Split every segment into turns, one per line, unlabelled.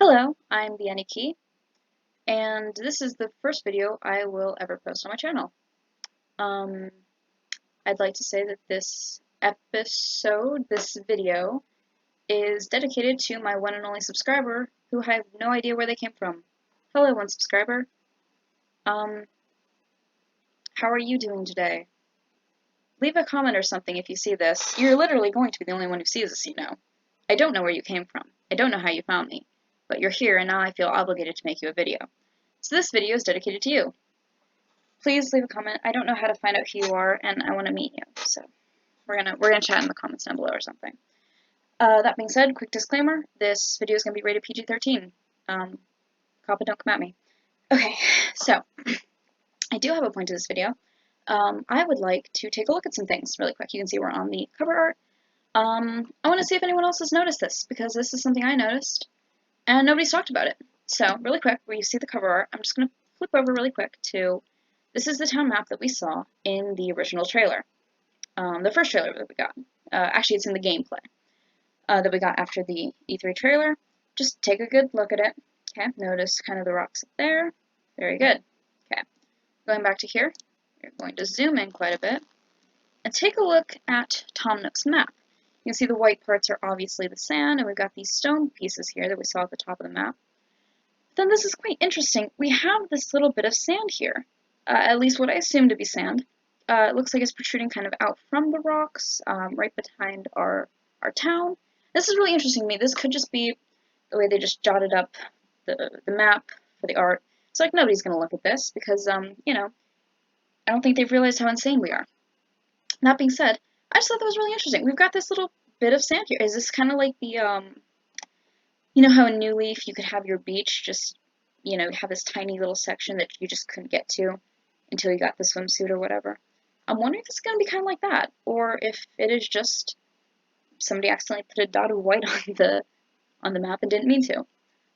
Hello, I'm the ANYKey, and this is the first video I will ever post on my channel. Um, I'd like to say that this video, is dedicated to my one and only subscriber, who I have no idea where they came from. Hello, one subscriber. How are you doing today? Leave a comment or something if you see this. You're literally going to be the only one who sees this, you know. I don't know where you came from. I don't know how you found me. But you're here, and now I feel obligated to make you a video. So this video is dedicated to you. Please leave a comment. I don't know how to find out who you are, and I want to meet you. So we're gonna chat in the comments down below or something. That being said, quick disclaimer: this video is gonna be rated PG-13. Coppa, don't come at me. Okay, so I do have a point to this video. I would like to take a look at some things really quick. You can see we're on the cover art. I want to see if anyone else has noticed this, because this is something I noticed, and nobody's talked about it. So really quick, where you see the cover art, I'm just gonna flip over really quick to. This is the town map that we saw in the original trailer. The first trailer that we got. Actually, it's in the gameplay that we got after the E3 trailer. Just take a good look at it. Okay, notice kind of the rocks up there. Very good. Okay, going back to here, we're going to zoom in quite a bit and take a look at Tom Nooks' map. You can see the white parts are obviously the sand, and we've got these stone pieces here that we saw at the top of the map. But then this is quite interesting. We have this little bit of sand here. At least what I assume to be sand. It looks like it's protruding kind of out from the rocks, right behind our town. This is really interesting to me. This could just be the way they just jotted up the map for the art. It's like nobody's going to look at this because, you know, I don't think they've realized how insane we are. That being said, I just thought that was really interesting. We've got this little bit of sand here. Is this kind of like the, you know how in New Leaf you could have your beach just, you know, have this tiny little section that you just couldn't get to until you got the swimsuit or whatever. I'm wondering if it's going to be kind of like that, or if it is just somebody accidentally put a dot of white on the map and didn't mean to.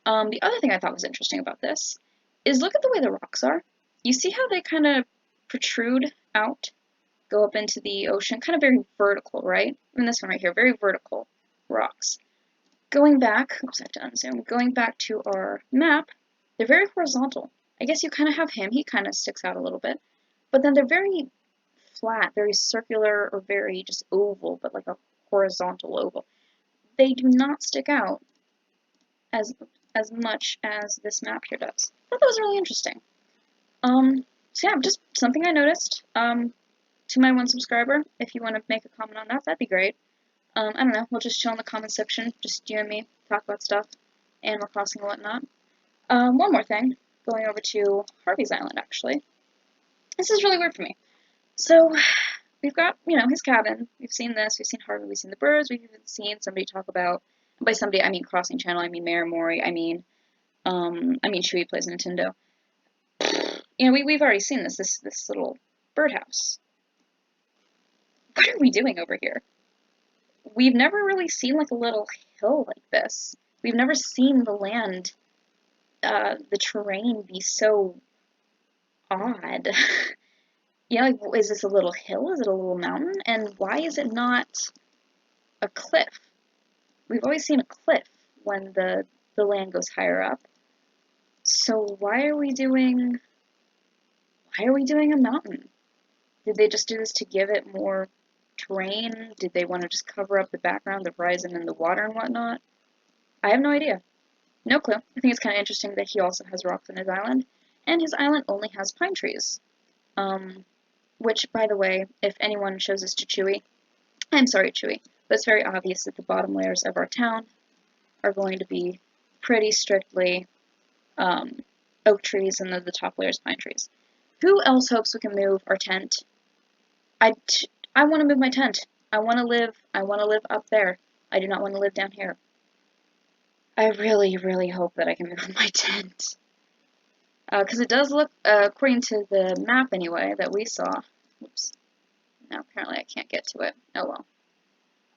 The other thing I thought was interesting about this is look at the way the rocks are. You see how they kind of protrude out, go up into the ocean, kind of very vertical, right? I mean, this one right here, very vertical rocks. Going back, oops, I have to unzoom. Going back to our map, they're very horizontal. I guess you kind of have him, he kind of sticks out a little bit. But then they're very flat, very circular, or very just oval, but like a horizontal oval. They do not stick out as much as this map here does. I thought that was really interesting. So yeah, just something I noticed. To my one subscriber, if you want to make a comment on that, that'd be great. I don't know, we'll just chill in the comment section, just you and me, talk about stuff, Animal Crossing and whatnot. One more thing, going over to Harvey's Island, actually. This is really weird for me. So, we've got, you know, his cabin, we've seen this, we've seen Harvey, we've seen the birds, we've even seen somebody talk about, by somebody, I mean Crossing Channel, I mean Mayor Mori, I mean Chewie Plays Nintendo. You know, we've already seen this little birdhouse. What are we doing over here? We've never really seen like a little hill like this. We've never seen the land, the terrain be so odd. You know, like, is this a little hill? Is it a little mountain? And why is it not a cliff? We've always seen a cliff when the land goes higher up. So why are we doing a mountain? Did they just do this to give it more terrain? Did they want to just cover up the background, the horizon, and the water and whatnot? I have no idea. No clue. I think it's kind of interesting that he also has rocks on his island, and his island only has pine trees. Which, by the way, if anyone shows this to Chewie, I'm sorry, Chewie, but it's very obvious that the bottom layers of our town are going to be pretty strictly oak trees, and the top layers pine trees. Who else hopes we can move our tent? I want to move my tent. I want to live up there. I do not want to live down here. I really, really hope that I can move my tent. Because it does look, according to the map anyway, that we saw. Oops. Now apparently I can't get to it. Oh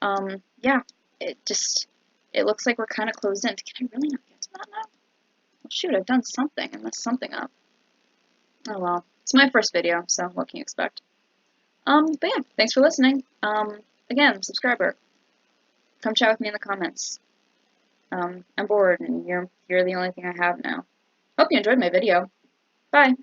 well. Yeah, it looks like we're kind of closed in. Can I really not get to that now? Well, shoot, I've done something. I messed something up. Oh well. It's my first video, so what can you expect? But yeah, thanks for listening. Again, subscriber. Come chat with me in the comments. I'm bored and you're the only thing I have now. Hope you enjoyed my video. Bye!